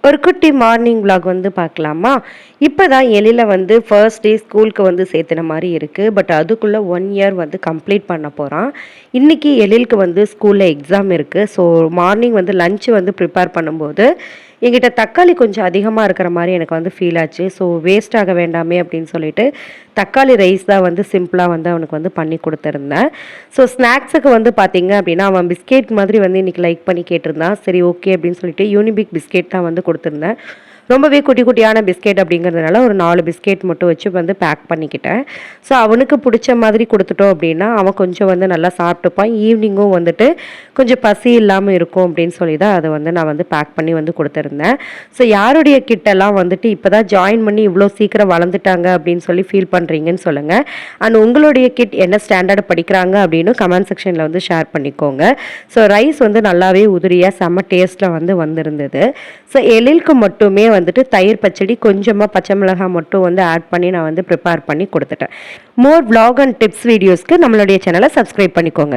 ஒரு குட்டி morning vlog வந்து பார்க்கலாமா? இப்பதான் எழில வந்து ஃபர்ஸ்ட் டே ஸ்கூலுக்கு வந்து சேர்த்துன மாரி இருக்கு. பட் அதுக்குள்ள 1 இயர் வந்து கம்ப்ளீட் பண்ண போறான். இன்னைக்கு எழிலுக்கு வந்து ஸ்கூல்ல எக்ஸாம் இருக்கு. ஸோ மார்னிங் வந்து லஞ்ச் வந்து ப்ரிப்பேர் பண்ணும்போது, என்கிட்ட தக்காளி கொஞ்சம் அதிகமா இருக்கிற மாரி எனக்கு வந்து ஃபீல் ஆச்சு. ஸோ வேஸ்ட் ஆக வேண்டாமே அப்படின்னு சொல்லிட்டு, தக்காளி ரைஸ் தான் வந்து சிம்பிளா வந்து அவனுக்கு வந்து பண்ணி குடுத்துருந்தேன். ஸோ ஸ்நாக்ஸுக்கு வந்து பார்த்தீங்க அப்படின்னா, அவன் பிஸ்கெட் மாதிரி வந்து இன்னைக்கு லைக் பண்ணி கேட்டிருந்தான். சரி ஓகே அப்படின்னு சொல்லிட்டு யூனிபிக் பிஸ்கெட் தான் வந்து குடுத்துருந்தேன். ரொம்பவே குட்டி குட்டியான பிஸ்கெட் அப்படிங்கிறதுனால ஒரு 4 பிஸ்கெட் மட்டும் வச்சு வந்து பேக் பண்ணிக்கிட்டேன். ஸோ அவனுக்கு பிடிச்ச மாதிரி குடுத்துட்டோம் அப்படின்னா, அவன் கொஞ்சம் வந்து நல்லா சாப்பிட்டுப்பான். ஈவினிங்கும் வந்துட்டு கொஞ்சம் பசி இல்லாம இருக்கும் அப்படின்னு சொல்லி தான் அத வந்து நான் வந்து பேக் பண்ணி வந்து குடுத்துருந்தேன். ஸோ யாருடைய கிட்டலாம் வந்துட்டு இப்ப தான் ஜாயின் பண்ணி இவ்ளோ சீக்கிரம் வளர்ந்துட்டாங்க அப்படின்னு சொல்லி ஃபீல் பண்றீங்கன்னு சொல்லுங்க. அண்ட் உங்களுடைய கிட் என்ன ஸ்டாண்டர்ட் படிக்கிறாங்க அப்படின்னு கமெண்ட் செக்ஷன்ல வந்து ஷேர் பண்ணிக்கோங்க. ஸோ ரைஸ் வந்து நல்லாவே உதிரியா செம்ம டேஸ்ட்ல வந்து வந்திருந்தது. ஸோ எழிலுக்கு மட்டுமே வந்துட்டு தயிர் பச்சடி, கொஞ்சமா பச்சை மிளகாய் மட்டும் வந்து ஆட் பண்ணி நான் வந்து ப்ரிப்பேர் பண்ணி குடுத்துட்டேன். மோர் vlog அண்ட் டிப்ஸ் வீடியோஸ்க்கு நம்மளுடைய சேனலை சப்ஸ்கிரைப் பண்ணிக்கோங்க.